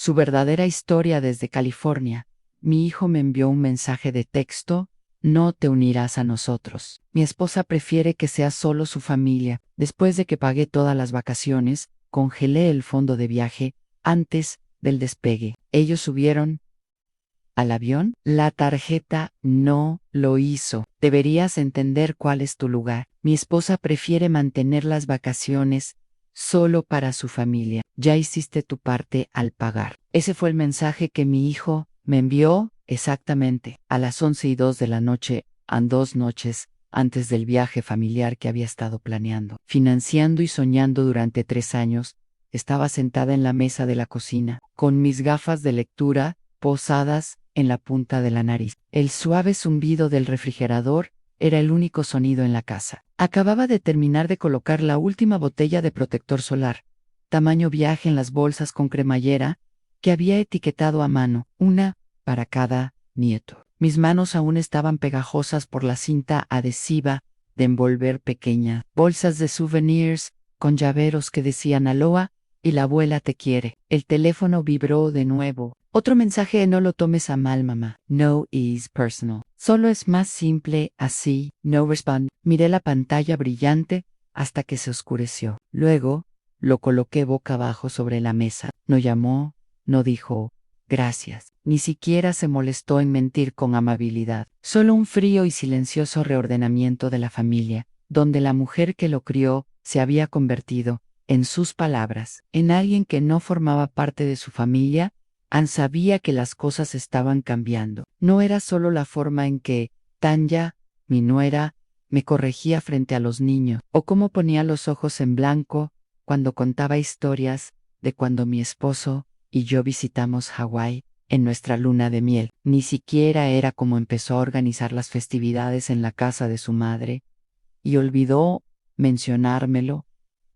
su verdadera historia desde California. Mi hijo me envió un mensaje de texto: no te unirás a nosotros. Mi esposa prefiere que sea solo su familia. Después de que pagué todas las vacaciones, congelé el fondo de viaje antes del despegue. Ellos subieron al avión. La tarjeta no lo hizo. Deberías entender cuál es tu lugar. Mi esposa prefiere mantener las vacaciones solo para su familia. Ya hiciste tu parte al pagar. Ese fue el mensaje que mi hijo me envió exactamente a las 11:02 de la noche, a 2 noches antes del viaje familiar que había estado planeando, financiando y soñando durante 3 años. Estaba sentada en la mesa de la cocina, con mis gafas de lectura posadas en la punta de la nariz. El suave zumbido del refrigerador era el único sonido en la casa. Acababa de terminar de colocar la última botella de protector solar, tamaño viaje en las bolsas con cremallera, que había etiquetado a mano, una para cada nieto. Mis manos aún estaban pegajosas por la cinta adhesiva de envolver pequeña, bolsas de souvenirs con llaveros que decían Aloha y la abuela te quiere. El teléfono vibró de nuevo. Otro mensaje: no lo tomes a mal, mamá. No is personal. Solo es más simple así. No respond. Miré la pantalla brillante hasta que se oscureció. Luego lo coloqué boca abajo sobre la mesa. No llamó, no dijo gracias. Ni siquiera se molestó en mentir con amabilidad. Solo un frío y silencioso reordenamiento de la familia, donde la mujer que lo crió se había convertido, en sus palabras, en alguien que no formaba parte de su familia. Ann sabía que las cosas estaban cambiando. No era solo la forma en que Tanya, mi nuera, me corregía frente a los niños, o cómo ponía los ojos en blanco cuando contaba historias de cuando mi esposo y yo visitamos Hawái en nuestra luna de miel. Ni siquiera era como empezó a organizar las festividades en la casa de su madre, y olvidó mencionármelo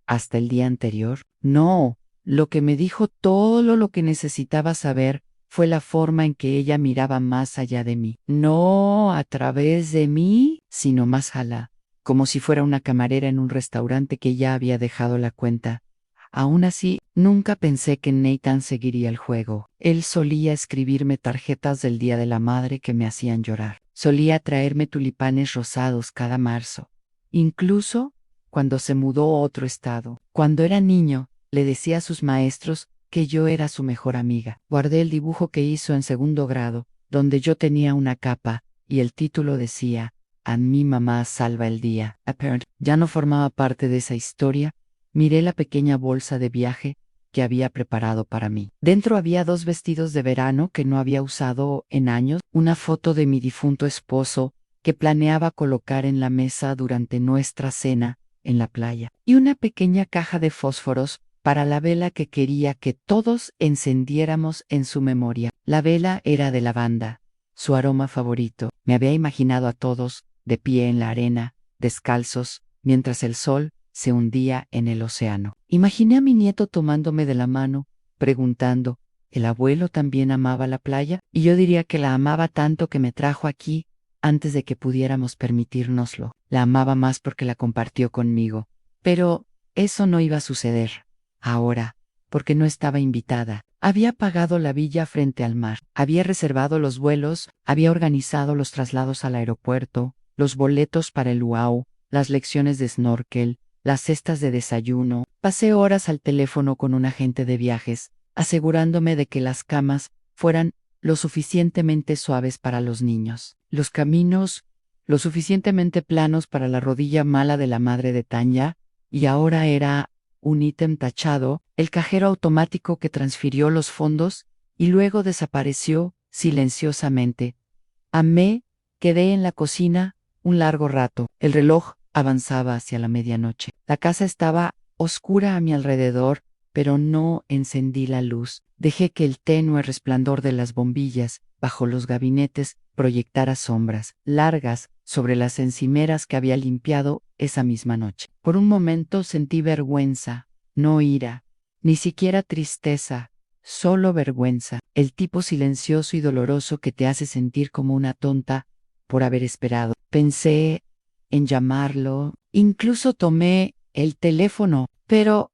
hasta el día anterior. No, lo que me dijo todo lo que necesitaba saber fue la forma en que ella miraba más allá de mí. No a través de mí, sino más allá, como si fuera una camarera en un restaurante que ya había dejado la cuenta. Aún así, nunca pensé que Nathan seguiría el juego. Él solía escribirme tarjetas del Día de la Madre que me hacían llorar. Solía traerme tulipanes rosados cada marzo. Incluso cuando se mudó a otro estado. Cuando era niño, le decía a sus maestros que yo era su mejor amiga. Guardé el dibujo que hizo en 2º grado, donde yo tenía una capa, y el título decía: a mi mamá salva el día. Apparent. Ya no formaba parte de esa historia. Miré la pequeña bolsa de viaje que había preparado para mí. Dentro había 2 vestidos de verano que no había usado en años, una foto de mi difunto esposo que planeaba colocar en la mesa durante nuestra cena en la playa, y una pequeña caja de fósforos para la vela que quería que todos encendiéramos en su memoria. La vela era de lavanda, su aroma favorito. Me había imaginado a todos de pie en la arena, descalzos, mientras el sol se hundía en el océano. Imaginé a mi nieto tomándome de la mano, preguntando: ¿el abuelo también amaba la playa? Y yo diría que la amaba tanto que me trajo aquí antes de que pudiéramos permitírnoslo. La amaba más porque la compartió conmigo. Pero eso no iba a suceder ahora, porque no estaba invitada. Había pagado la villa frente al mar, había reservado los vuelos, había organizado los traslados al aeropuerto, los boletos para el luau, las lecciones de snorkel, las cestas de desayuno. Pasé horas al teléfono con un agente de viajes, asegurándome de que las camas fueran lo suficientemente suaves para los niños, los caminos lo suficientemente planos para la rodilla mala de la madre de Tanya, y ahora era un ítem tachado, el cajero automático que transfirió los fondos y luego desapareció silenciosamente. Quedé en la cocina un largo rato. El reloj avanzaba hacia la medianoche. La casa estaba oscura a mi alrededor, pero no encendí la luz. Dejé que el tenue resplandor de las bombillas bajo los gabinetes proyectara sombras largas sobre las encimeras que había limpiado esa misma noche. Por un momento sentí vergüenza, no ira, ni siquiera tristeza, solo vergüenza, el tipo silencioso y doloroso que te hace sentir como una tonta por haber esperado. Pensé en llamarlo, incluso tomé el teléfono, pero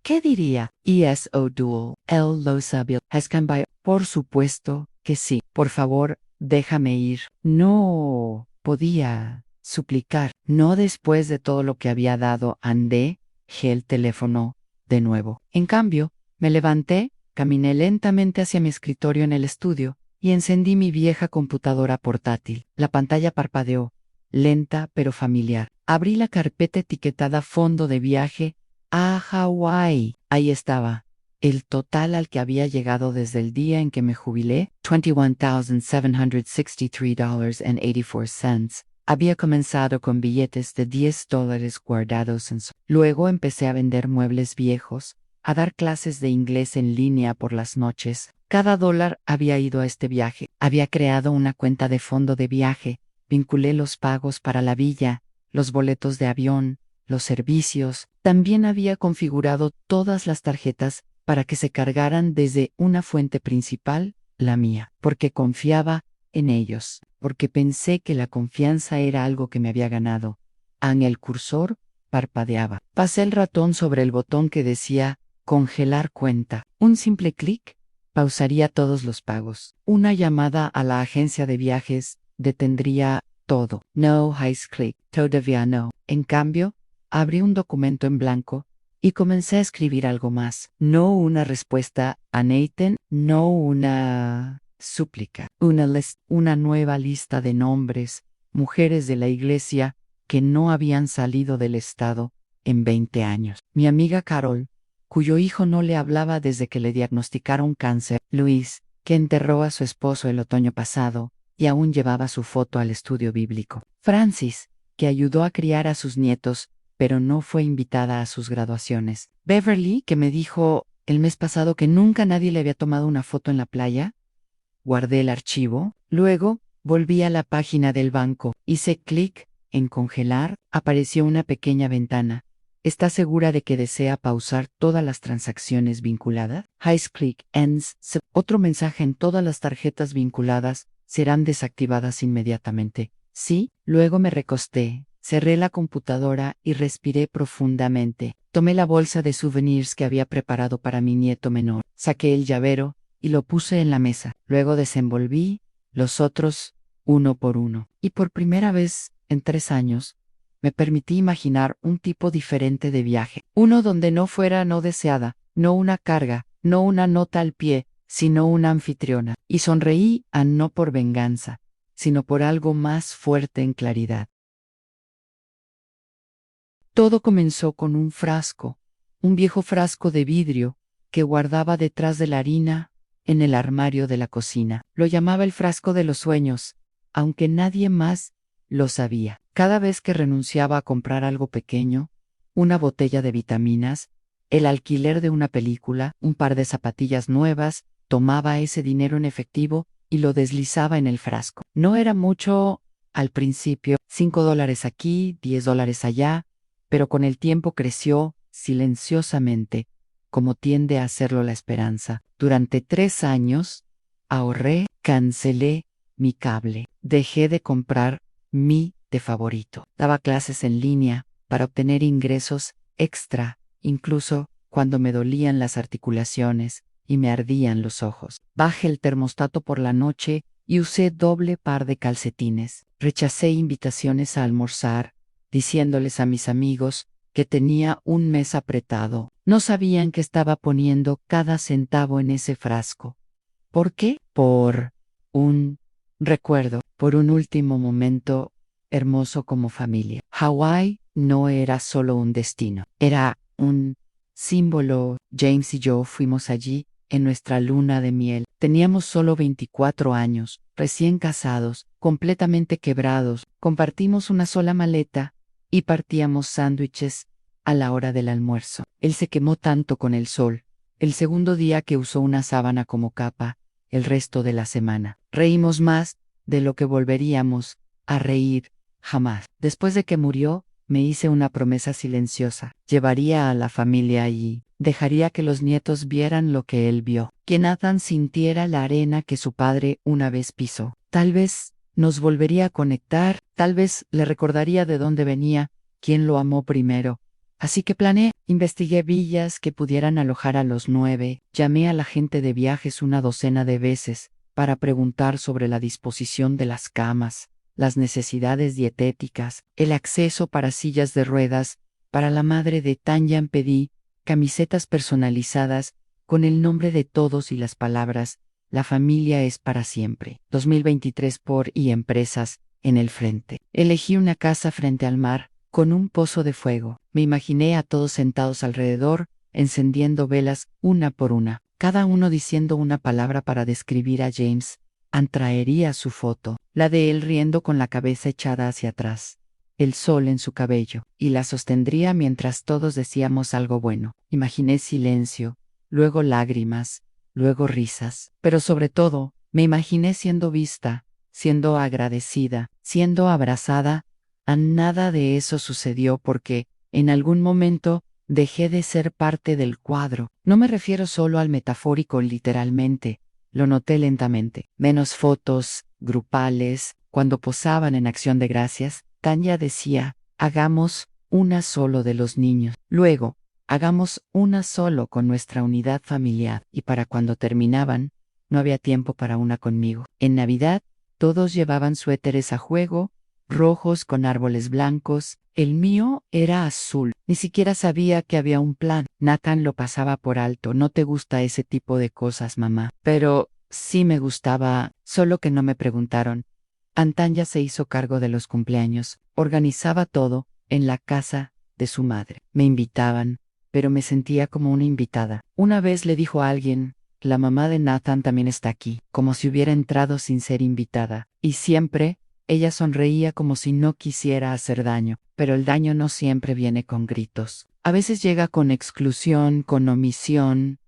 ¿Qué diría? E.S.O. Duel. Él lo sabía. Has cambiado. Por supuesto que sí. Por favor, déjame ir. No podía suplicar. No después de todo lo que había dado. Andé, el teléfono de nuevo. En cambio, me levanté, caminé lentamente hacia mi escritorio en el estudio y encendí mi vieja computadora portátil. La pantalla parpadeó, lenta pero familiar. Abrí la carpeta etiquetada Fondo de viaje a Hawái. Ahí estaba. El total al que había llegado desde el día en que me jubilé, $21,763.84. Había comenzado con billetes de $10 guardados en su. Luego empecé a vender muebles viejos, a dar clases de inglés en línea por las noches. Cada dólar había ido a este viaje. Había creado una cuenta de fondo de viaje, vinculé los pagos para la villa, los boletos de avión, los servicios. También había configurado todas las tarjetas para que se cargaran desde una fuente principal, la mía, porque confiaba en ellos, porque pensé que la confianza era algo que me había ganado. El cursor parpadeaba. Pasé el ratón sobre el botón que decía congelar cuenta. Un simple clic pausaría todos los pagos. Una llamada a la agencia de viajes detendría todo. No heißt click, todavía no. En cambio, abrí un documento en blanco y comencé a escribir algo más. No una respuesta a Nathan, no una súplica, una nueva lista de nombres, mujeres de la iglesia que no habían salido del estado en 20 años. Mi amiga Carol, cuyo hijo no le hablaba desde que le diagnosticaron cáncer. Luis, que enterró a su esposo el otoño pasado y aún llevaba su foto al estudio bíblico. Francis, que ayudó a criar a sus nietos, pero no fue invitada a sus graduaciones. Beverly, que me dijo el mes pasado que nunca nadie le había tomado una foto en la playa. Guardé el archivo, luego volví a la página del banco, hice clic en congelar, apareció una pequeña ventana. ¿Está segura de que desea pausar todas las transacciones vinculadas? Click ends. Otro mensaje en todas las tarjetas vinculadas serán desactivadas inmediatamente. Sí, luego me recosté. Cerré la computadora y respiré profundamente. Tomé la bolsa de souvenirs que había preparado para mi nieto menor. Saqué el llavero y lo puse en la mesa. Luego desenvolví los otros uno por uno. Y por primera vez en 3 años, me permití imaginar un tipo diferente de viaje. Uno donde no fuera no deseada, no una carga, no una nota al pie, sino una anfitriona. Y sonreí no por venganza, sino por algo más fuerte en claridad. Todo comenzó con un frasco, un viejo frasco de vidrio que guardaba detrás de la harina en el armario de la cocina. Lo llamaba el frasco de los sueños, aunque nadie más lo sabía. Cada vez que renunciaba a comprar algo pequeño, una botella de vitaminas, el alquiler de una película, un par de zapatillas nuevas, tomaba ese dinero en efectivo y lo deslizaba en el frasco. No era mucho al principio, $5 aquí, $10 allá, pero con el tiempo creció silenciosamente, como tiende a hacerlo la esperanza. Durante 3 años, ahorré, cancelé mi cable, dejé de comprar mi té favorito. Daba clases en línea para obtener ingresos extra, incluso cuando me dolían las articulaciones y me ardían los ojos. Bajé el termostato por la noche y usé doble par de calcetines. Rechacé invitaciones a almorzar, diciéndoles a mis amigos que tenía un mes apretado. No sabían que estaba poniendo cada centavo en ese frasco. ¿Por qué? Por un recuerdo, por un último momento hermoso como familia. Hawái no era solo un destino, era un símbolo. James y yo fuimos allí en nuestra luna de miel. Teníamos solo 24 años, recién casados, completamente quebrados. Compartimos una sola maleta y partíamos sándwiches a la hora del almuerzo. Él se quemó tanto con el sol, el segundo día que usó una sábana como capa, el resto de la semana. Reímos más de lo que volveríamos a reír jamás. Después de que murió, me hice una promesa silenciosa. Llevaría a la familia allí. Dejaría que los nietos vieran lo que él vio. Que Nathan sintiera la arena que su padre una vez pisó. Tal vez nos volvería a conectar, tal vez le recordaría de dónde venía, quién lo amó primero, Así que planeé, investigué villas que pudieran alojar a los 9, llamé a la gente de viajes una docena de veces para preguntar sobre la disposición de las camas, las necesidades dietéticas, el acceso para sillas de ruedas. Para la madre de Tanyan pedí camisetas personalizadas con el nombre de todos y las palabras "La familia es para siempre". 2023 por y empresas en el frente. Elegí una casa frente al mar, con un pozo de fuego. Me imaginé a todos sentados alrededor, encendiendo velas una por una, cada uno diciendo una palabra para describir a James. Traería su foto, la de él riendo con la cabeza echada hacia atrás, el sol en su cabello, y la sostendría mientras todos decíamos algo bueno. Imaginé silencio, luego lágrimas, luego risas, pero sobre todo, me imaginé siendo vista, siendo agradecida, siendo abrazada. Nada de eso sucedió porque, en algún momento, dejé de ser parte del cuadro. No me refiero solo al metafórico literalmente, lo noté lentamente. Menos fotos, grupales, cuando posaban en acción de gracias, Tanya decía, hagamos una solo de los niños. Luego, hagamos una solo con nuestra unidad familiar. Y para cuando terminaban, no había tiempo para una conmigo. En Navidad, todos llevaban suéteres a juego, rojos con árboles blancos. El mío era azul. Ni siquiera sabía que había un plan. Nathan lo pasaba por alto. No te gusta ese tipo de cosas, mamá. Pero sí me gustaba, solo que no me preguntaron. Antanya se hizo cargo de los cumpleaños. Organizaba todo en la casa de su madre. Me invitaban, pero me sentía como una invitada. Una vez le dijo a alguien, la mamá de Nathan también está aquí, como si hubiera entrado sin ser invitada. Y siempre ella sonreía como si no quisiera hacer daño, pero el daño no siempre viene con gritos. A veces llega con exclusión, con omisión,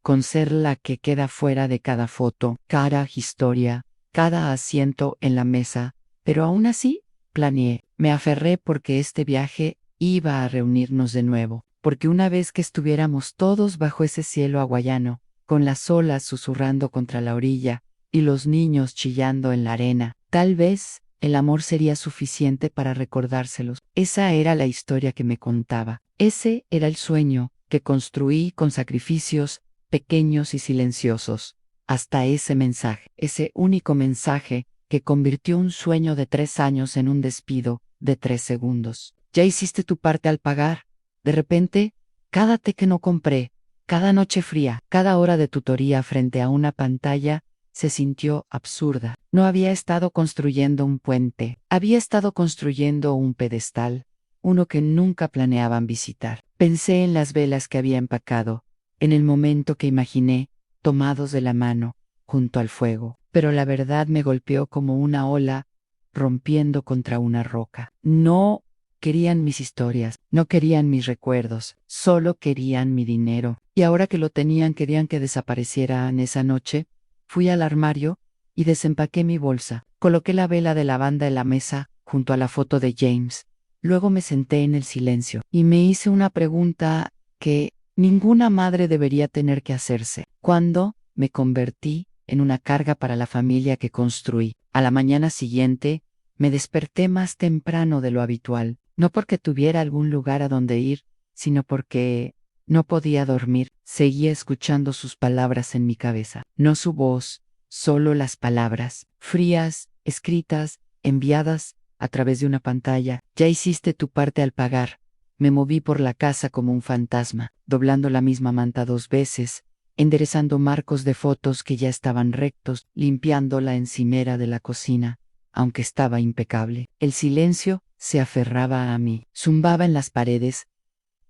con ser la que queda fuera de cada foto, cada historia, cada asiento en la mesa, pero aún así, planeé, me aferré porque este viaje iba a reunirnos de nuevo, porque una vez que estuviéramos todos bajo ese cielo hawaiano, con las olas susurrando contra la orilla y los niños chillando en la arena, tal vez el amor sería suficiente para recordárselos. Esa era la historia que me contaba. Ese era el sueño que construí con sacrificios pequeños y silenciosos, hasta ese mensaje, ese único mensaje que convirtió un sueño de 3 años en un despido de 3 segundos. Ya hiciste tu parte al pagar. De repente, cada té que no compré, cada noche fría, cada hora de tutoría frente a una pantalla, se sintió absurda. No había estado construyendo un puente, había estado construyendo un pedestal, uno que nunca planeaban visitar. Pensé en las velas que había empacado, en el momento que imaginé, tomados de la mano, junto al fuego, pero la verdad me golpeó como una ola, rompiendo contra una roca. No querían mis historias, no querían mis recuerdos, solo querían mi dinero. Y ahora que lo tenían, querían que desapareciera. En esa noche, fui al armario y desempaqué mi bolsa. Coloqué la vela de lavanda en la mesa, junto a la foto de James. Luego me senté en el silencio y me hice una pregunta que ninguna madre debería tener que hacerse. ¿Cuándo me convertí en una carga para la familia que construí? A la mañana siguiente, me desperté más temprano de lo habitual, no porque tuviera algún lugar a donde ir, sino porque no podía dormir. Seguía escuchando sus palabras en mi cabeza, no su voz, solo las palabras, frías, escritas, enviadas a través de una pantalla. Ya hiciste tu parte al pagar. Me moví por la casa como un fantasma, doblando la misma manta 2 veces, enderezando marcos de fotos que ya estaban rectos, limpiando la encimera de la cocina, aunque estaba impecable. El silencio se aferraba a mí, zumbaba en las paredes.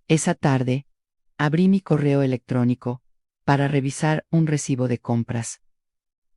Esa tarde, abrí mi correo electrónico para revisar un recibo de compras.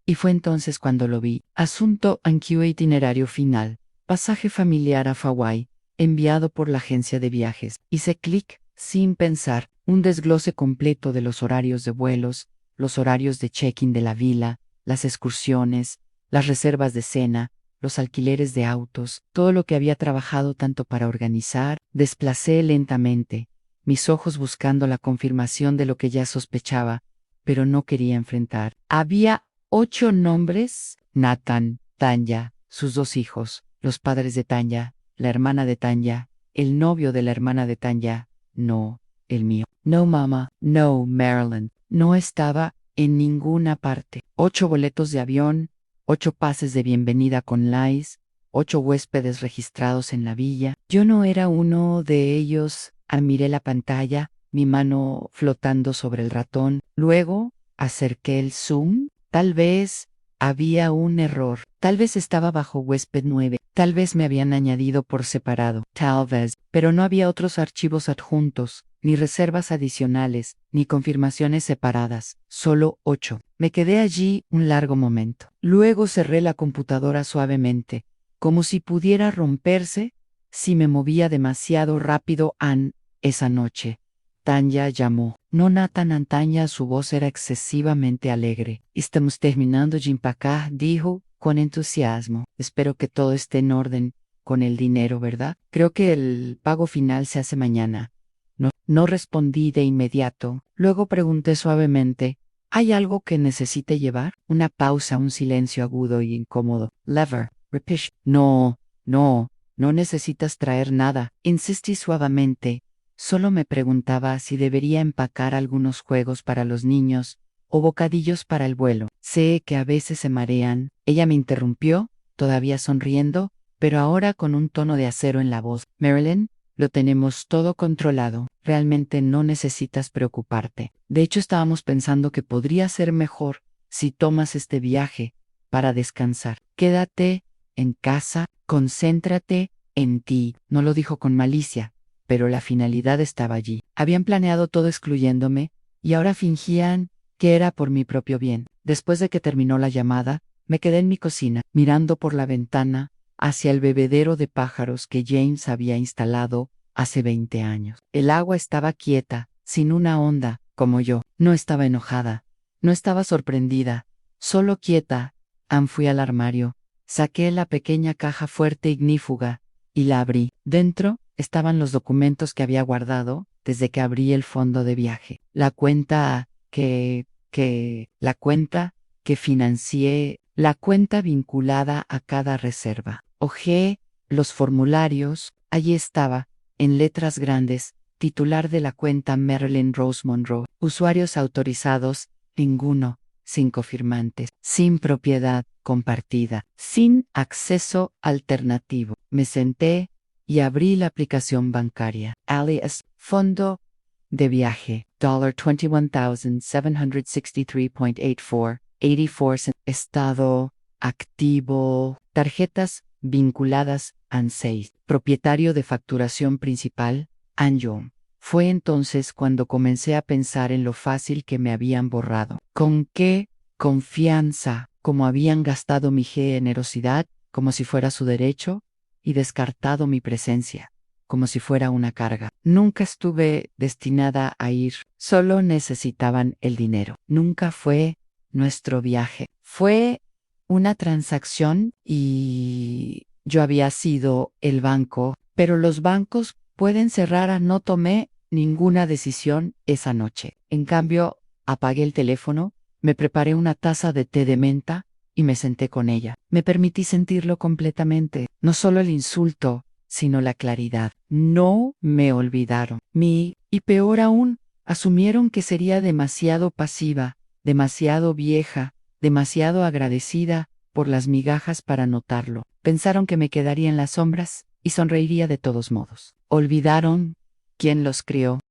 Y fue entonces cuando lo vi. Asunto Anquio itinerario final. Pasaje familiar a Hawái, enviado por la agencia de viajes. Hice clic, sin pensar, un desglose completo de los horarios de vuelos, los horarios de check-in de la vila, las excursiones, las reservas de cena, los alquileres de autos, todo lo que había trabajado tanto para organizar. Desplacé lentamente, mis ojos buscando la confirmación de lo que ya sospechaba, pero no quería enfrentar. Había 8 nombres: Nathan, Tanya, sus 2 hijos, los padres de Tanya, la hermana de Tanya, el novio de la hermana de Tanya, no, el mío. No, mamá, no, Marilyn. No estaba en ninguna parte. 8 boletos de avión, 8 pases de bienvenida con Lice, 8 huéspedes registrados en la villa. Yo no era uno de ellos. Admiré la pantalla, mi mano flotando sobre el ratón. Luego acerqué el zoom. Tal vez había un error. Tal vez estaba bajo huésped 9. Tal vez me habían añadido por separado. Tal vez. Pero no había otros archivos adjuntos, ni reservas adicionales, ni confirmaciones separadas. Solo 8. Me quedé allí un largo momento. Luego cerré la computadora suavemente, como si pudiera romperse si me movía demasiado rápido. Esa noche, Tanya llamó. No Nathan Tanya, su voz era excesivamente alegre. Estamos terminando de empacar, dijo, con entusiasmo. Espero que todo esté en orden con el dinero, ¿verdad? Creo que el pago final se hace mañana. No respondí de inmediato. Luego pregunté suavemente, ¿hay algo que necesite llevar? Una pausa, un silencio agudo y incómodo. Lever, repish. No necesitas traer nada. Insistí suavemente. Solo me preguntaba si debería empacar algunos juegos para los niños o bocadillos para el vuelo. Sé que a veces se marean. Ella me interrumpió, todavía sonriendo, pero ahora con un tono de acero en la voz. Marilyn, lo tenemos todo controlado. Realmente no necesitas preocuparte. De hecho, estábamos pensando que podría ser mejor si tomas este viaje para descansar. Quédate en casa, concéntrate en ti. No lo dijo con malicia, pero la finalidad estaba allí. Habían planeado todo excluyéndome y ahora fingían que era por mi propio bien. Después de que terminó la llamada, me quedé en mi cocina, mirando por la ventana hacia el bebedero de pájaros que James había instalado hace 20 años. El agua estaba quieta, sin una onda, como yo. No estaba enojada, no estaba sorprendida, solo quieta. Fui al armario, saqué la pequeña caja fuerte ignífuga y la abrí. Dentro estaban los documentos que había guardado desde que abrí el fondo de viaje. La cuenta que financié, la cuenta vinculada a cada reserva. Hojeé los formularios. Allí estaba, en letras grandes, titular de la cuenta Marilyn Rose Monroe. Usuarios autorizados, ninguno. 5 firmantes. Sin propiedad compartida. Sin acceso alternativo. Me senté y abrí la aplicación bancaria. Alias, fondo de viaje. $21,763.84. 84 cents. Estado activo. Tarjetas vinculadas. ANSEI. Propietario de facturación principal. Anjom. Fue entonces cuando comencé a pensar en lo fácil que me habían borrado. Con qué confianza, como habían gastado mi generosidad, como si fuera su derecho, y descartado mi presencia, como si fuera una carga. Nunca estuve destinada a ir, solo necesitaban el dinero. Nunca fue nuestro viaje. Fue una transacción y yo había sido el banco, pero los bancos pueden cerrar. No tomé ninguna decisión esa noche. En cambio, apagué el teléfono, me preparé una taza de té de menta y me senté con ella. Me permití sentirlo completamente, no solo el insulto, sino la claridad. No me olvidaron. Y peor aún, asumieron que sería demasiado pasiva, demasiado vieja, demasiado agradecida por las migajas para notarlo. Pensaron que me quedaría en las sombras y sonreiría de todos modos. Olvidaron quién los crió.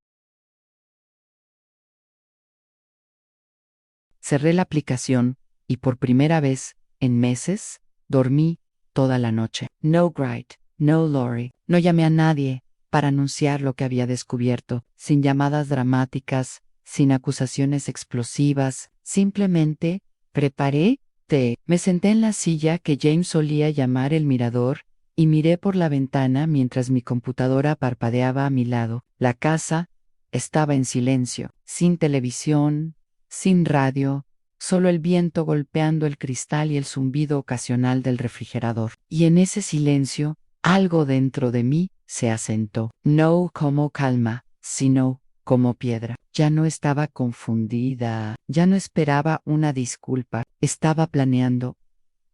Cerré la aplicación y por primera vez, en meses, dormí toda la noche. No Wright, no Lori, no llamé a nadie para anunciar lo que había descubierto, sin llamadas dramáticas, sin acusaciones explosivas, simplemente preparé té. Me senté en la silla que James solía llamar el mirador y miré por la ventana mientras mi computadora parpadeaba a mi lado. La casa estaba en silencio, sin televisión, sin radio, solo el viento golpeando el cristal y el zumbido ocasional del refrigerador. Y en ese silencio, algo dentro de mí se asentó, no como calma, sino como piedra. Ya no estaba confundida, ya no esperaba una disculpa, estaba planeando.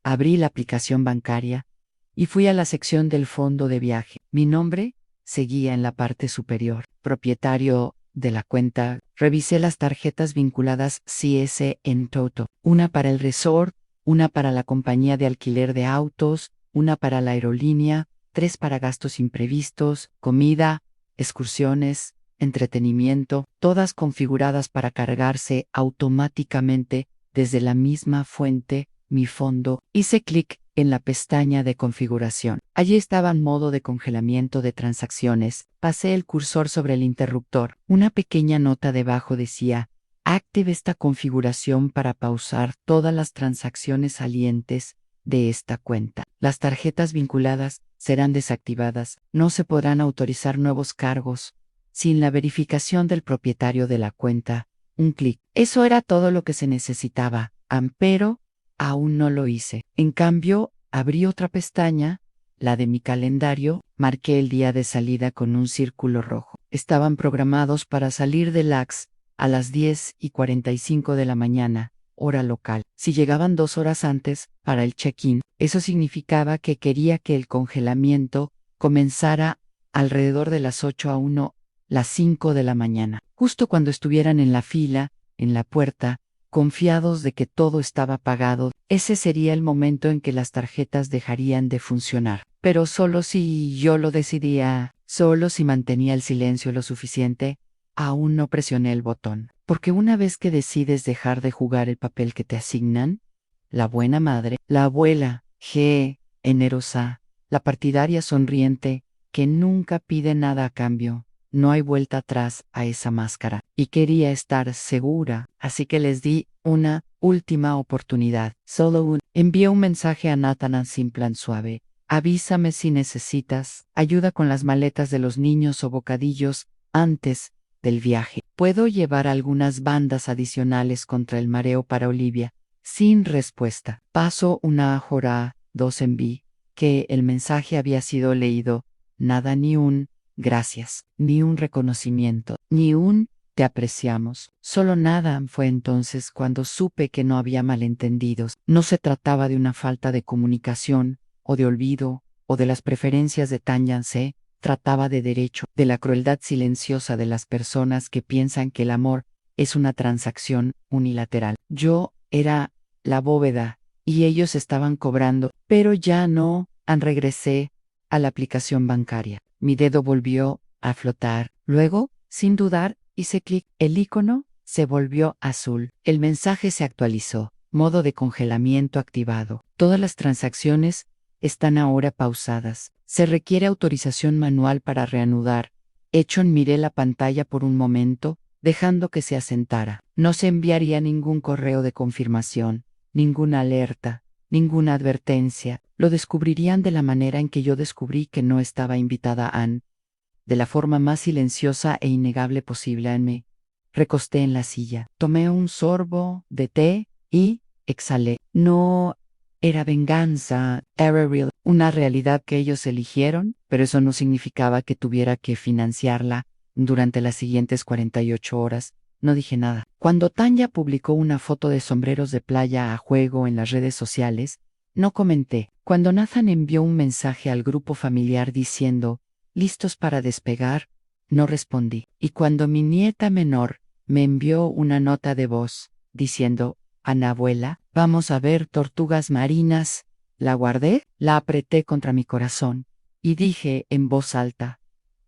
Abrí la aplicación bancaria y fui a la sección del fondo de viaje. Mi nombre seguía en la parte superior. Propietario de la cuenta, revisé las tarjetas vinculadas CS en Toto. Una para el resort, una para la compañía de alquiler de autos, una para la aerolínea, 3 para gastos imprevistos, comida, excursiones, entretenimiento, todas configuradas para cargarse automáticamente desde la misma fuente, mi fondo. Hice clic en la pestaña de configuración. Allí estaba en modo de congelamiento de transacciones. Pasé el cursor sobre el interruptor. Una pequeña nota debajo decía: active esta configuración para pausar todas las transacciones salientes de esta cuenta. Las tarjetas vinculadas serán desactivadas. No se podrán autorizar nuevos cargos sin la verificación del propietario de la cuenta. Un clic. Eso era todo lo que se necesitaba, pero aún no lo hice. En cambio, abrí otra pestaña, la de mi calendario, marqué el día de salida con un círculo rojo. Estaban programados para salir de Lax a las 10:45 de la mañana, hora local. Si llegaban 2 horas antes, para el check-in, eso significaba que quería que el congelamiento comenzara alrededor de las 8:01, las 5 de la mañana. Justo cuando estuvieran en la fila, en la puerta, confiados de que todo estaba pagado, ese sería el momento en que las tarjetas dejarían de funcionar. Pero solo si yo lo decidía, solo si mantenía el silencio lo suficiente. Aún no presioné el botón, porque una vez que decides dejar de jugar el papel que te asignan, la buena madre, la abuela, generosa, la partidaria sonriente, que nunca pide nada a cambio, no hay vuelta atrás a esa máscara. Y quería estar segura, así que les di una última oportunidad. Solo un. Envié un mensaje a Nathan sin plan suave. Avísame si necesitas ayuda con las maletas de los niños o bocadillos antes del viaje. Puedo llevar algunas bandas adicionales contra el mareo para Olivia. Sin respuesta. Paso una hora, 2 enví, que el mensaje había sido leído. Nada, ni un gracias, ni un reconocimiento, ni un te apreciamos. Solo nada. Fue entonces cuando supe que no había malentendidos. No se trataba de una falta de comunicación, o de olvido, o de las preferencias de Tan Yance. Trataba de derecho, de la crueldad silenciosa de las personas que piensan que el amor es una transacción unilateral. Yo era la bóveda, y ellos estaban cobrando, pero ya no. Regresé a la aplicación bancaria. Mi dedo volvió a flotar. Luego, sin dudar, hice clic. El icono se volvió azul. El mensaje se actualizó. Modo de congelamiento activado. Todas las transacciones están ahora pausadas. Se requiere autorización manual para reanudar. Miré la pantalla por un momento, dejando que se asentara. No se enviaría ningún correo de confirmación, ninguna alerta, ninguna advertencia. Lo descubrirían de la manera en que yo descubrí que no estaba invitada a Anne. De la forma más silenciosa e innegable posible. Me recosté en la silla. Tomé un sorbo de té y exhalé. No era venganza, era real, una realidad que ellos eligieron, pero eso no significaba que tuviera que financiarla durante las siguientes 48 horas. No dije nada. Cuando Tanya publicó una foto de sombreros de playa a juego en las redes sociales, no comenté. Cuando Nathan envió un mensaje al grupo familiar diciendo, ¿listos para despegar?, no respondí. Y cuando mi nieta menor me envió una nota de voz, diciendo, Ana abuela, vamos a ver tortugas marinas, la guardé, la apreté contra mi corazón, y dije en voz alta,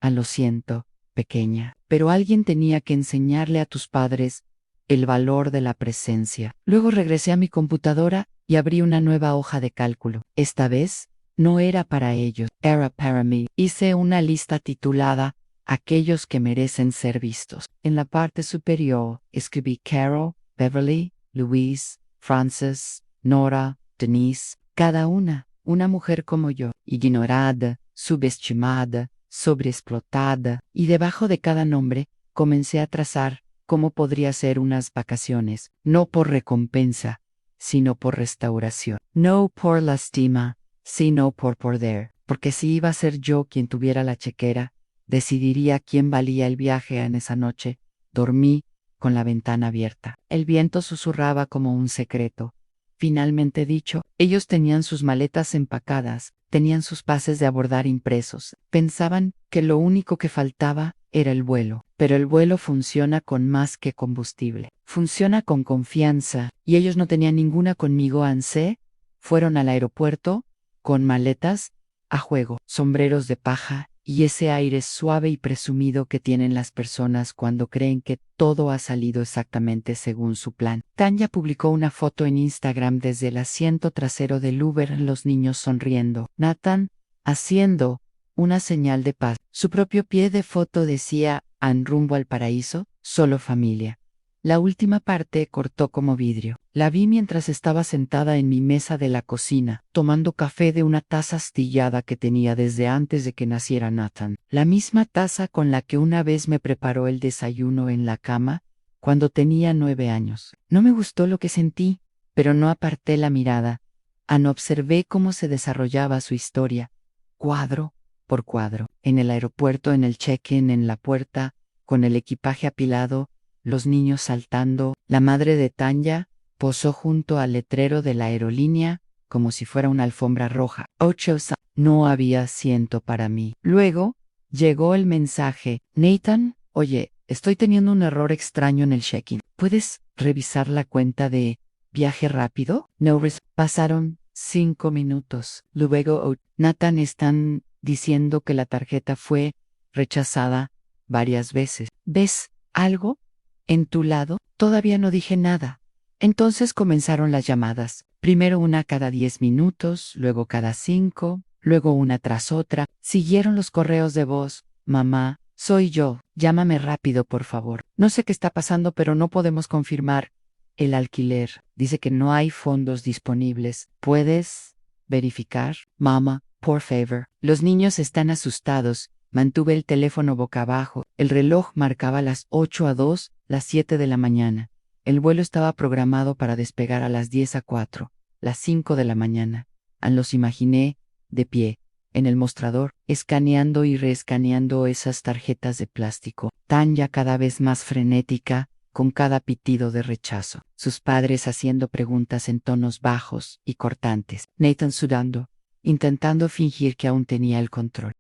lo siento, pequeña, pero alguien tenía que enseñarle a tus padres el valor de la presencia. Luego regresé a mi computadora y abrí una nueva hoja de cálculo. Esta vez, no era para ellos, era para mí. Hice una lista titulada Aquellos que merecen ser vistos. En la parte superior, escribí Carol, Beverly, Louise, Frances, Nora, Denise, cada una mujer como yo, ignorada, subestimada, sobreexplotada, y debajo de cada nombre, comencé a trazar cómo podría ser unas vacaciones, no por recompensa, sino por restauración. No por lástima, sino por poder. Porque si iba a ser yo quien tuviera la chequera, decidiría quién valía el viaje en esa noche. Dormí con la ventana abierta. El viento susurraba como un secreto. Finalmente dicho, ellos tenían sus maletas empacadas, tenían sus pases de abordar impresos. Pensaban que lo único que faltaba era el vuelo. Pero el vuelo funciona con más que combustible. Funciona con confianza, y ellos no tenían ninguna conmigo. Anse fueron al aeropuerto con maletas a juego, sombreros de paja y ese aire suave y presumido que tienen las personas cuando creen que todo ha salido exactamente según su plan. Tanya publicó una foto en Instagram desde el asiento trasero del Uber, los niños sonriendo, Nathan haciendo una señal de paz. Su propio pie de foto decía: "En rumbo al paraíso, solo familia". La última parte cortó como vidrio. La vi mientras estaba sentada en mi mesa de la cocina, tomando café de una taza astillada que tenía desde antes de que naciera Nathan. La misma taza con la que una vez me preparó el desayuno en la cama, cuando tenía 9 años. No me gustó lo que sentí, pero no aparté la mirada. Observé cómo se desarrollaba su historia, cuadro por cuadro. En el aeropuerto, en el check-in, en la puerta, con el equipaje apilado, los niños saltando. La madre de Tanya posó junto al letrero de la aerolínea como si fuera una alfombra roja. No había asiento para mí. Luego llegó el mensaje: "Nathan, oye, estoy teniendo un error extraño en el check-in. ¿Puedes revisar la cuenta de viaje rápido?" Pasaron 5 minutos. Luego, Nathan, están diciendo que la tarjeta fue rechazada varias veces. ¿Ves algo en tu lado? Todavía no dije nada. Entonces comenzaron las llamadas. Primero una cada 10 minutos, luego cada 5, luego una tras otra. Siguieron los correos de voz: "Mamá, soy yo. Llámame rápido, por favor. No sé qué está pasando, pero no podemos confirmar el alquiler. Dice que no hay fondos disponibles. ¿Puedes verificar? Mamá, por favor". Los niños están asustados. Mantuve el teléfono boca abajo. El reloj marcaba las 8:02, las 7 de la mañana. El vuelo estaba programado para despegar a las 10:04, las 5 de la mañana. Los imaginé de pie, en el mostrador, escaneando y reescaneando esas tarjetas de plástico. Tanya cada vez más frenética, con cada pitido de rechazo. Sus padres haciendo preguntas en tonos bajos y cortantes. Nathan sudando, intentando fingir que aún tenía el control.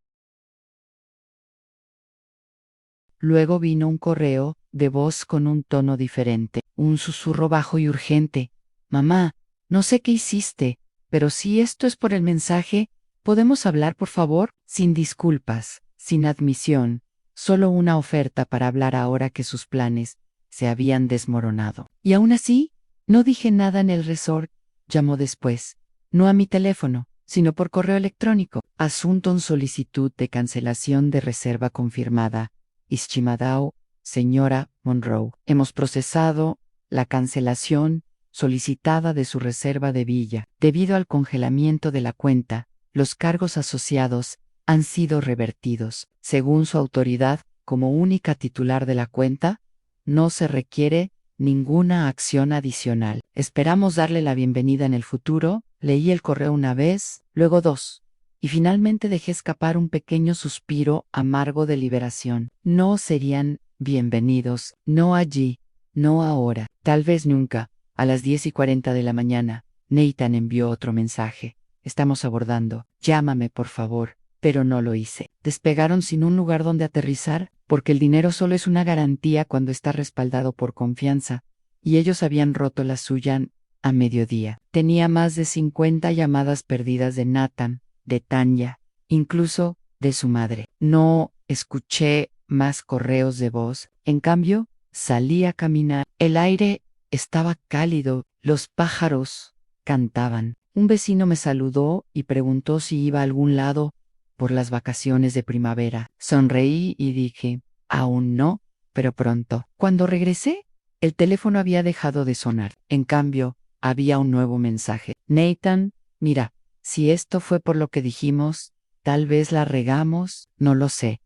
Luego vino un correo de voz con un tono diferente, un susurro bajo y urgente: "Mamá, no sé qué hiciste, pero si esto es por el mensaje, ¿podemos hablar, por favor? Sin disculpas, sin admisión, solo una oferta para hablar ahora que sus planes se habían desmoronado". Y aún así, no dije nada en el resort. Llamó después, no a mi teléfono, sino por correo electrónico. Asunto en solicitud de cancelación de reserva confirmada. Ischimadao, señora Monroe. Hemos procesado la cancelación solicitada de su reserva de villa. Debido al congelamiento de la cuenta, los cargos asociados han sido revertidos. Según su autoridad, como única titular de la cuenta, no se requiere ninguna acción adicional. Esperamos darle la bienvenida en el futuro. Leí el correo una vez, luego dos. Y finalmente dejé escapar un pequeño suspiro amargo de liberación. No serían bienvenidos, no allí, no ahora, tal vez nunca. A las 10:40 de la mañana, Nathan envió otro mensaje: "Estamos abordando, llámame por favor". Pero no lo hice. Despegaron sin un lugar donde aterrizar, porque el dinero solo es una garantía cuando está respaldado por confianza, y ellos habían roto la suya a mediodía. Tenía más de 50 llamadas perdidas de Nathan, de Tanya, incluso de su madre. No escuché más correos de voz. En cambio, salí a caminar. El aire estaba cálido, los pájaros cantaban. Un vecino me saludó y preguntó si iba a algún lado por las vacaciones de primavera. Sonreí y dije: "Aún no, pero pronto". Cuando regresé, el teléfono había dejado de sonar. En cambio, había un nuevo mensaje: "Nathan, mira, si esto fue por lo que dijimos, tal vez la regamos, no lo sé.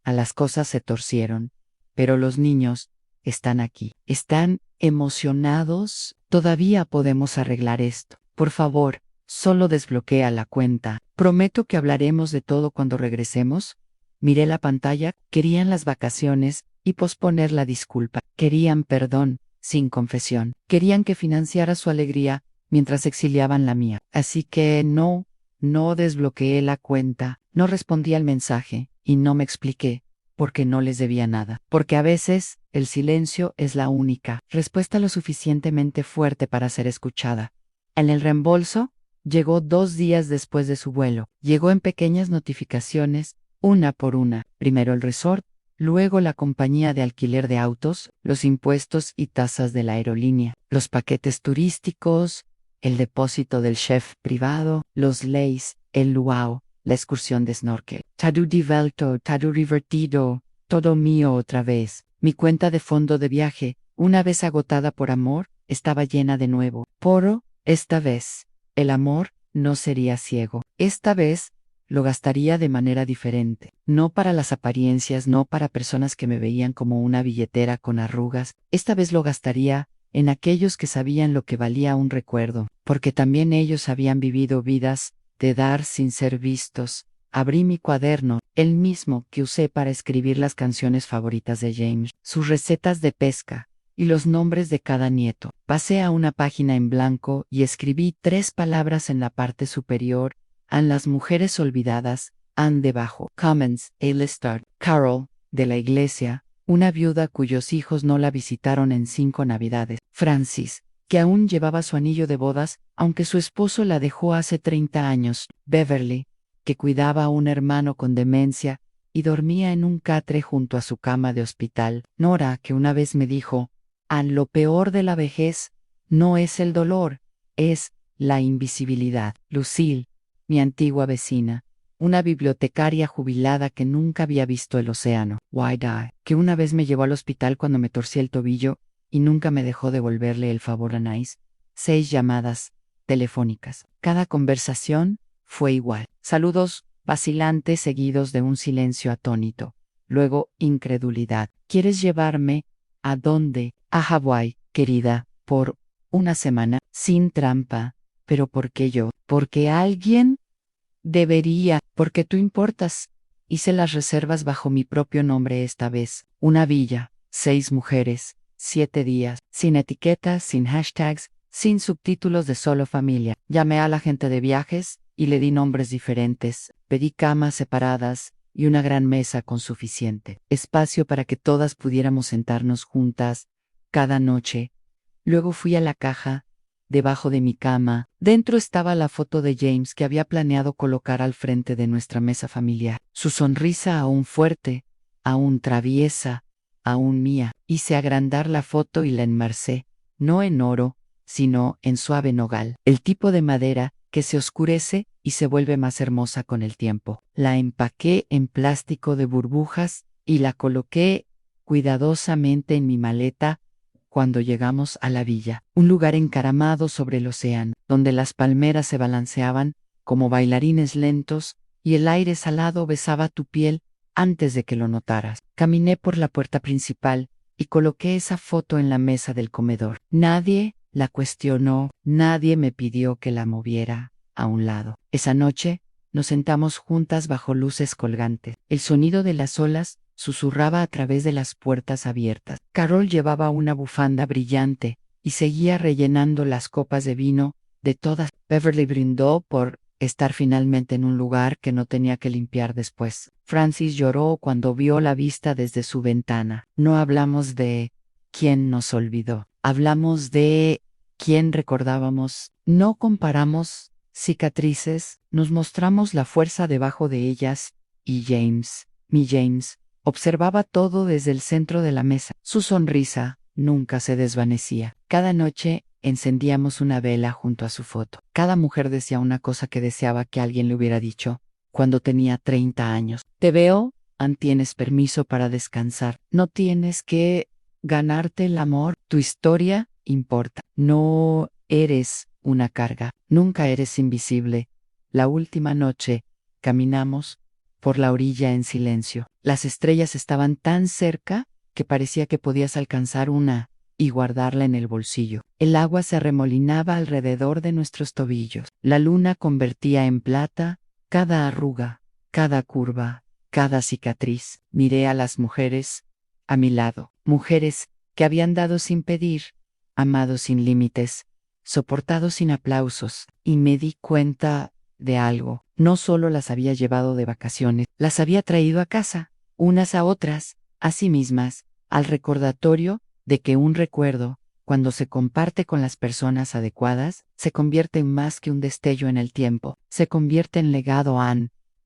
Las cosas se torcieron, pero los niños están aquí. Están emocionados. Todavía podemos arreglar esto. Por favor, solo desbloquea la cuenta. Prometo que hablaremos de todo cuando regresemos". Miré la pantalla. Querían las vacaciones y posponer la disculpa. Querían perdón, sin confesión. Querían que financiara su alegría mientras exiliaban la mía. Así que no No desbloqueé la cuenta, no respondí al mensaje, y no me expliqué, porque no les debía nada. Porque a veces, el silencio es la única respuesta lo suficientemente fuerte para ser escuchada. En el reembolso, llegó 2 días después de su vuelo. Llegó en pequeñas notificaciones, una por una. Primero el resort, luego la compañía de alquiler de autos, los impuestos y tasas de la aerolínea, los paquetes turísticos, el depósito del chef privado, los leis, el luau, la excursión de snorkel. Todo devuelto, todo revertido, todo mío otra vez. Mi cuenta de fondo de viaje, una vez agotada por amor, estaba llena de nuevo. Poro, esta vez, el amor no sería ciego. Esta vez, lo gastaría de manera diferente. No para las apariencias, no para personas que me veían como una billetera con arrugas. Esta vez lo gastaría en aquellos que sabían lo que valía un recuerdo, porque también ellos habían vivido vidas de dar sin ser vistos. Abrí mi cuaderno, el mismo que usé para escribir las canciones favoritas de James, sus recetas de pesca y los nombres de cada nieto. Pasé a una página en blanco y escribí 3 palabras en la parte superior: "An las mujeres olvidadas", "An debajo", "Comments", "A-Listard", "Carol", de la iglesia, una viuda cuyos hijos no la visitaron en 5 navidades, Francis, que aún llevaba su anillo de bodas, aunque su esposo la dejó hace 30 años, Beverly, que cuidaba a un hermano con demencia y dormía en un catre junto a su cama de hospital, Nora, que una vez me dijo: lo peor de la vejez no es el dolor, es la invisibilidad". Lucille, mi antigua vecina, una bibliotecaria jubilada que nunca había visto el océano, Wide-Eye, que una vez me llevó al hospital cuando me torcí el tobillo y nunca me dejó devolverle el favor a Nice. 6 llamadas telefónicas. Cada conversación fue igual. Saludos vacilantes seguidos de un silencio atónito. Luego, incredulidad. ¿Quieres llevarme? ¿A dónde? A Hawái, querida, por una semana, sin trampa. ¿Pero por qué yo? Porque alguien debería, porque tú importas. Hice las reservas bajo mi propio nombre esta vez. Una villa, 6 mujeres, 7 días, sin etiquetas, sin hashtags, sin subtítulos, de solo familia. Llamé a la gente de viajes y le di nombres diferentes. Pedí camas separadas y una gran mesa con suficiente espacio para que todas pudiéramos sentarnos juntas cada noche. Luego fui a la caja debajo de mi cama. Dentro estaba la foto de James que había planeado colocar al frente de nuestra mesa familiar. Su sonrisa aún fuerte, aún traviesa, aún mía. Hice agrandar la foto y la enmarcé, no en oro, sino en suave nogal, el tipo de madera que se oscurece y se vuelve más hermosa con el tiempo. La empaqué en plástico de burbujas y la coloqué cuidadosamente en mi maleta cuando llegamos a la villa, un lugar encaramado sobre el océano, donde las palmeras se balanceaban como bailarines lentos y el aire salado besaba tu piel antes de que lo notaras. Caminé por la puerta principal y coloqué esa foto en la mesa del comedor. Nadie la cuestionó, nadie me pidió que la moviera a un lado. Esa noche nos sentamos juntas bajo luces colgantes. El sonido de las olas susurraba a través de las puertas abiertas. Carol llevaba una bufanda brillante y seguía rellenando las copas de vino de todas. Beverly brindó por estar finalmente en un lugar que no tenía que limpiar después. Francis lloró cuando vio la vista desde su ventana. No hablamos de quién nos olvidó. Hablamos de quién recordábamos. No comparamos cicatrices, nos mostramos la fuerza debajo de ellas, y James, mi James, observaba todo desde el centro de la mesa. Su sonrisa nunca se desvanecía. Cada noche encendíamos una vela junto a su foto. Cada mujer decía una cosa que deseaba que alguien le hubiera dicho cuando tenía 30 años. Te veo, tienes permiso para descansar. No tienes que ganarte el amor. Tu historia importa. No eres una carga. Nunca eres invisible. La última noche caminamos por la orilla en silencio. Las estrellas estaban tan cerca que parecía que podías alcanzar una y guardarla en el bolsillo. El agua se arremolinaba alrededor de nuestros tobillos. La luna convertía en plata cada arruga, cada curva, cada cicatriz. Miré a las mujeres a mi lado, mujeres que habían dado sin pedir, amado sin límites, soportado sin aplausos, y me di cuenta de algo. No solo las había llevado de vacaciones, las había traído a casa, unas a otras, a sí mismas, al recordatorio de que un recuerdo, cuando se comparte con las personas adecuadas, se convierte en más que un destello en el tiempo, se convierte en legado.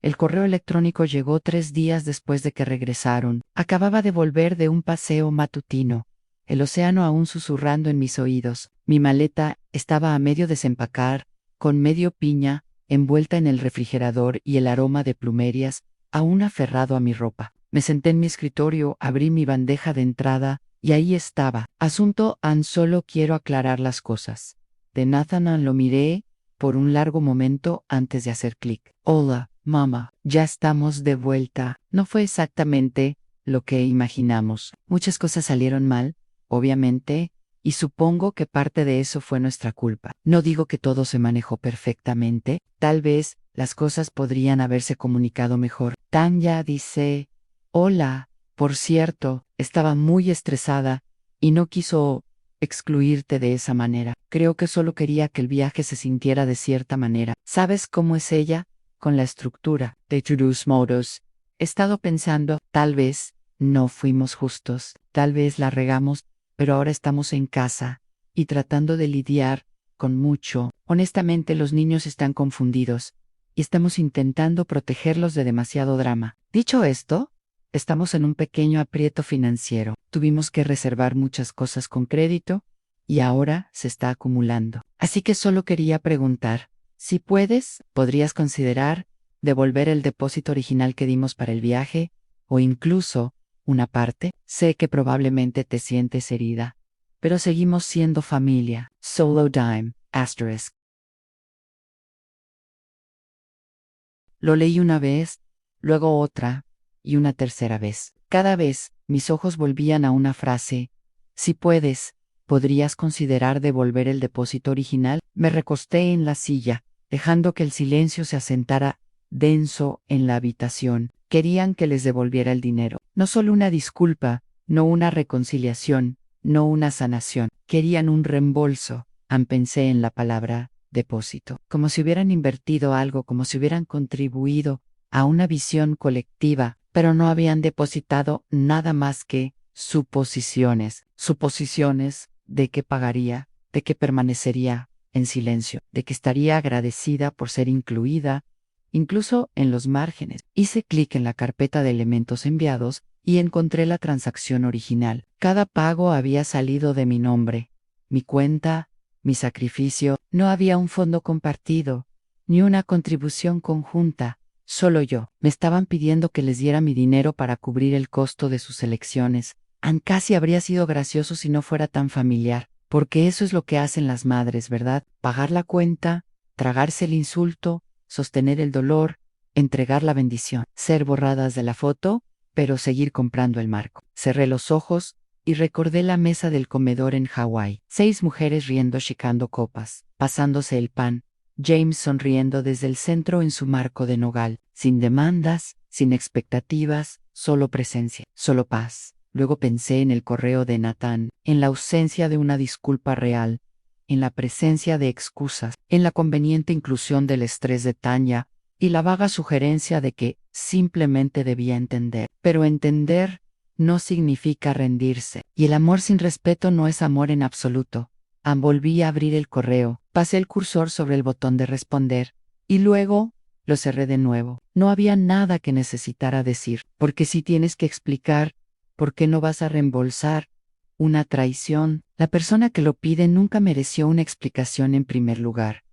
El correo electrónico llegó 3 días después de que regresaron. Acababa de volver de un paseo matutino, el océano aún susurrando en mis oídos. Mi maleta estaba a medio desempacar, con medio piña, envuelta en el refrigerador y el aroma de plumerias, aún aferrado a mi ropa. Me senté en mi escritorio, abrí mi bandeja de entrada, y ahí estaba. Asunto solo quiero aclarar las cosas. De Nathan lo miré por un largo momento antes de hacer clic. Hola, mamá, ya estamos de vuelta. No fue exactamente lo que imaginamos. Muchas cosas salieron mal, obviamente, y supongo que parte de eso fue nuestra culpa. No digo que todo se manejó perfectamente, tal vez las cosas podrían haberse comunicado mejor. Tanya dice, hola, por cierto, estaba muy estresada y no quiso excluirte de esa manera. Creo que solo quería que el viaje se sintiera de cierta manera. ¿Sabes cómo es ella? Con la estructura de To-Do's Modos. He estado pensando, tal vez no fuimos justos, tal vez la regamos, pero ahora estamos en casa y tratando de lidiar con mucho. Honestamente, los niños están confundidos y estamos intentando protegerlos de demasiado drama. Dicho esto, estamos en un pequeño aprieto financiero. Tuvimos que reservar muchas cosas con crédito y ahora se está acumulando. Así que solo quería preguntar, si puedes, ¿podrías considerar devolver el depósito original que dimos para el viaje o incluso una parte? Sé que probablemente te sientes herida, pero seguimos siendo familia. Solo Dime, asterisk. Lo leí una vez, luego otra, y una tercera vez. Cada vez, mis ojos volvían a una frase. Si puedes, ¿podrías considerar devolver el depósito original? Me recosté en la silla, dejando que el silencio se asentara denso en la habitación. Querían que les devolviera el dinero. No solo una disculpa, no una reconciliación, no una sanación. Querían un reembolso. Pensé en la palabra depósito, como si hubieran invertido algo, como si hubieran contribuido a una visión colectiva, pero no habían depositado nada más que suposiciones, suposiciones de que pagaría, de que permanecería en silencio, de que estaría agradecida por ser incluida, incluso en los márgenes. Hice clic en la carpeta de elementos enviados y encontré la transacción original. Cada pago había salido de mi nombre, mi cuenta, mi sacrificio. No había un fondo compartido, ni una contribución conjunta. Solo yo. Me estaban pidiendo que les diera mi dinero para cubrir el costo de sus elecciones. Casi habría sido gracioso si no fuera tan familiar, porque eso es lo que hacen las madres, ¿verdad? Pagar la cuenta, tragarse el insulto, sostener el dolor, entregar la bendición, ser borradas de la foto, pero seguir comprando el marco. Cerré los ojos y recordé la mesa del comedor en Hawái. 6 mujeres riendo, chicando copas, pasándose el pan. James sonriendo desde el centro en su marco de nogal, sin demandas, sin expectativas, solo presencia, solo paz. Luego pensé en el correo de Nathan, en la ausencia de una disculpa real, en la presencia de excusas, en la conveniente inclusión del estrés de Tanya, y la vaga sugerencia de que simplemente debía entender. Pero entender no significa rendirse, y el amor sin respeto no es amor en absoluto. Volví a abrir el correo, pasé el cursor sobre el botón de responder, y luego lo cerré de nuevo. No había nada que necesitara decir, porque si tienes que explicar por qué no vas a reembolsar una traición, la persona que lo pide nunca mereció una explicación en primer lugar.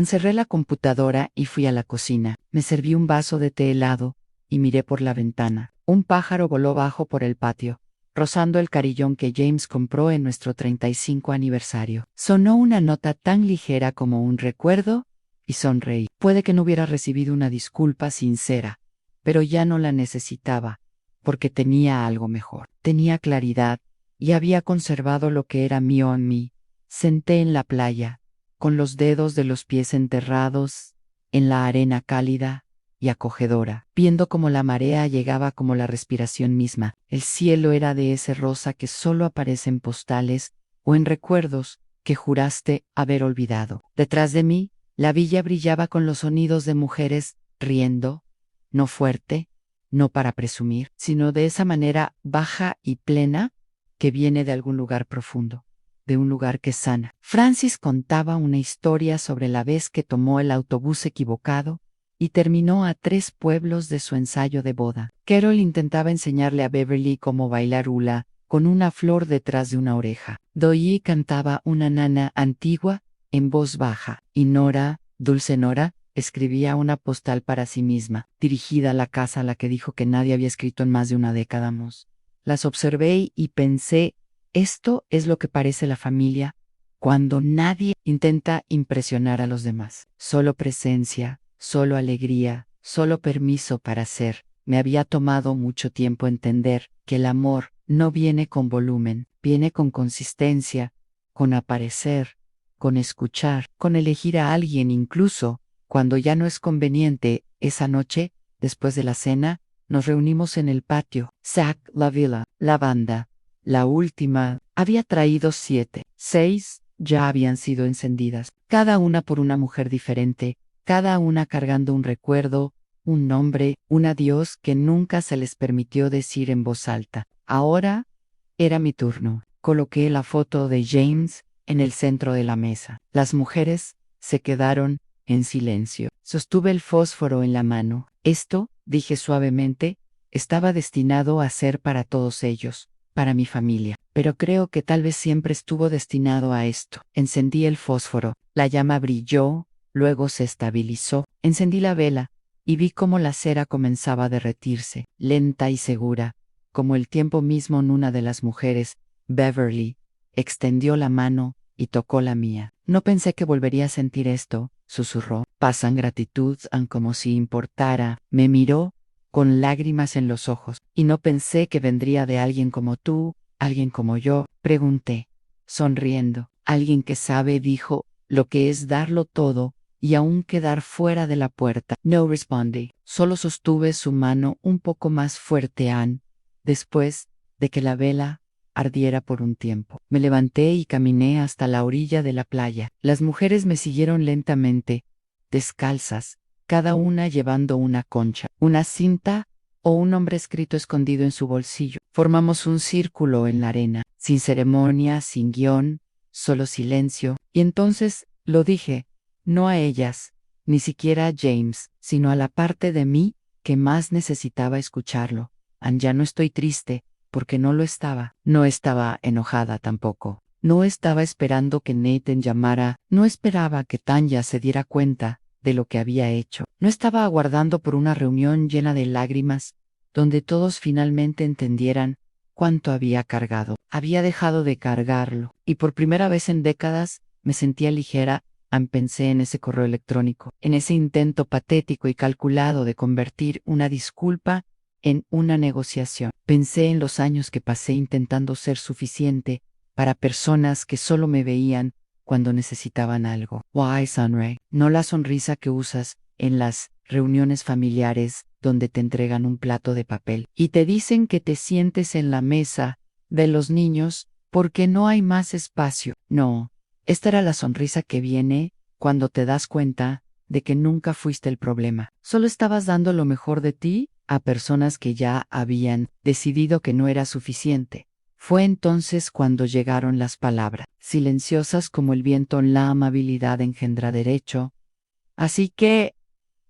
Cerré la computadora y fui a la cocina. Me serví un vaso de té helado y miré por la ventana. Un pájaro voló bajo por el patio, rozando el carillón que James compró en nuestro 35 aniversario. Sonó una nota tan ligera como un recuerdo y sonreí. Puede que no hubiera recibido una disculpa sincera, pero ya no la necesitaba, porque tenía algo mejor. Tenía claridad y había conservado lo que era mío en mí. Senté en la playa, con los dedos de los pies enterrados en la arena cálida y acogedora, viendo cómo la marea llegaba como la respiración misma. El cielo era de ese rosa que solo aparece en postales o en recuerdos que juraste haber olvidado. Detrás de mí, La villa brillaba con los sonidos de mujeres riendo, no fuerte, no para presumir, sino de esa manera baja y plena que viene de algún lugar profundo, de un lugar que sana. Francis contaba una historia sobre la vez que tomó el autobús equivocado y terminó a 3 pueblos de su ensayo de boda. Carol intentaba enseñarle a Beverly cómo bailar hula con una flor detrás de una oreja. Doyi cantaba una nana antigua en voz baja, y Nora, dulce Nora, escribía una postal para sí misma, dirigida a la casa a la que dijo que nadie había escrito en más de una década. Las observé y pensé, esto es lo que parece la familia cuando nadie intenta impresionar a los demás. Solo presencia, solo alegría, solo permiso para ser. Me había tomado mucho tiempo entender que el amor no viene con volumen, viene con consistencia, con aparecer, con escuchar, con elegir a alguien incluso cuando ya no es conveniente. Esa noche, después de la cena, nos reunimos en el patio. Zach, la villa, la banda. La última había traído 7. 6 ya habían sido encendidas, cada una por una mujer diferente, cada una cargando un recuerdo, un nombre, un adiós que nunca se les permitió decir en voz alta. Ahora era mi turno. Coloqué la foto de James en el centro de la mesa. Las mujeres se quedaron en silencio. Sostuve el fósforo en la mano. Esto, dije suavemente, estaba destinado a ser para todos ellos, para mi familia. Pero creo que tal vez siempre estuvo destinado a esto. Encendí el fósforo. La llama brilló, luego se estabilizó. Encendí la vela y vi cómo la cera comenzaba a derretirse, lenta y segura, como el tiempo mismo. En una de las mujeres, Beverly, extendió la mano y tocó la mía. No pensé que volvería a sentir esto, susurró. Pasan gratitud, como si importara. Me miró con lágrimas en los ojos. Y no pensé que vendría de alguien como tú, alguien como yo, pregunté, sonriendo. Alguien que sabe, dijo, lo que es darlo todo y aún quedar fuera de la puerta. No respondí. Solo sostuve su mano un poco más fuerte, Anne, después de que la vela ardiera por un tiempo. Me levanté y caminé hasta la orilla de la playa. Las mujeres me siguieron lentamente, descalzas, cada una llevando una concha, una cinta o un nombre escrito escondido en su bolsillo. Formamos un círculo en la arena, sin ceremonia, sin guión, solo silencio. Y entonces lo dije, no a ellas, ni siquiera a James, sino a la parte de mí que más necesitaba escucharlo. Ya no estoy triste, porque no lo estaba. No estaba enojada tampoco. No estaba esperando que Nathan llamara. No esperaba que Tanya se diera cuenta de lo que había hecho. No estaba aguardando por una reunión llena de lágrimas, donde todos finalmente entendieran cuánto había cargado. Había dejado de cargarlo, y por primera vez en décadas me sentía ligera. Pensé en ese correo electrónico, en ese intento patético y calculado de convertir una disculpa en una negociación. Pensé en los años que pasé intentando ser suficiente para personas que solo me veían cuando necesitaban algo. Why, Sunray? No la sonrisa que usas en las reuniones familiares donde te entregan un plato de papel y te dicen que te sientes en la mesa de los niños porque no hay más espacio. No, esta era la sonrisa que viene cuando te das cuenta de que nunca fuiste el problema. Solo estabas dando lo mejor de ti a personas que ya habían decidido que no era suficiente. Fue entonces cuando llegaron las palabras, silenciosas como el viento. La amabilidad engendra derecho. Así que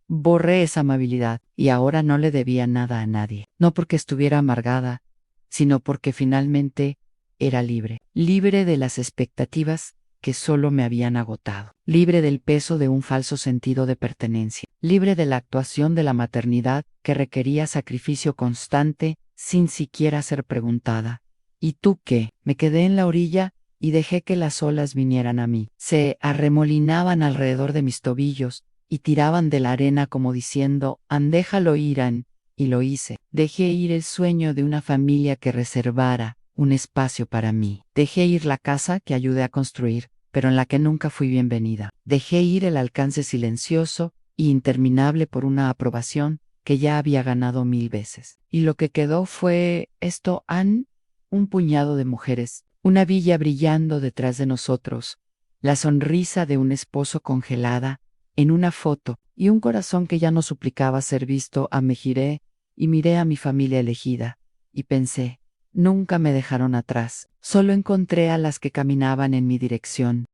borré esa amabilidad y ahora no le debía nada a nadie. No porque estuviera amargada, sino porque finalmente era libre. Libre de las expectativas que solo me habían agotado. Libre del peso de un falso sentido de pertenencia. Libre de la actuación de la maternidad que requería sacrificio constante sin siquiera ser preguntada. ¿Y tú qué? Me quedé en la orilla y dejé que las olas vinieran a mí. Se arremolinaban alrededor de mis tobillos y tiraban de la arena como diciendo, déjalo ir, Ann. Y lo hice. Dejé ir el sueño de una familia que reservara un espacio para mí. Dejé ir la casa que ayudé a construir, pero en la que nunca fui bienvenida. Dejé ir el alcance silencioso e interminable por una aprobación que ya había ganado 1000 veces. Y lo que quedó fue esto, Ann, un puñado de mujeres, una villa brillando detrás de nosotros, la sonrisa de un esposo congelada en una foto, y un corazón que ya no suplicaba ser visto. Me giré y miré a mi familia elegida, y pensé, nunca me dejaron atrás, solo encontré a las que caminaban en mi dirección.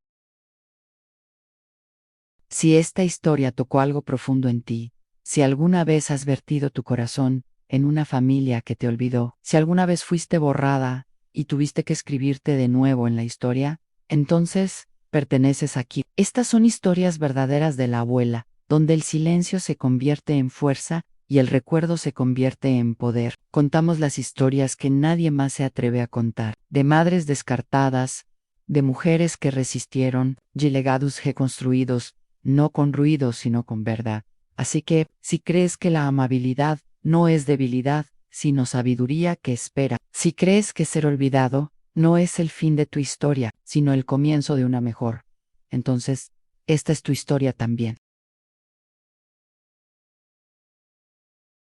Si esta historia tocó algo profundo en ti, si alguna vez has vertido tu corazón en una familia que te olvidó, si alguna vez fuiste borrada y tuviste que escribirte de nuevo en la historia, entonces perteneces aquí. Estas son historias verdaderas de la abuela, donde el silencio se convierte en fuerza y el recuerdo se convierte en poder. Contamos las historias que nadie más se atreve a contar, de madres descartadas, de mujeres que resistieron, de legados reconstruidos, no con ruido sino con verdad. Así que, si crees que la amabilidad no es debilidad, sino sabiduría que espera, si crees que ser olvidado no es el fin de tu historia, sino el comienzo de una mejor, entonces, esta es tu historia también.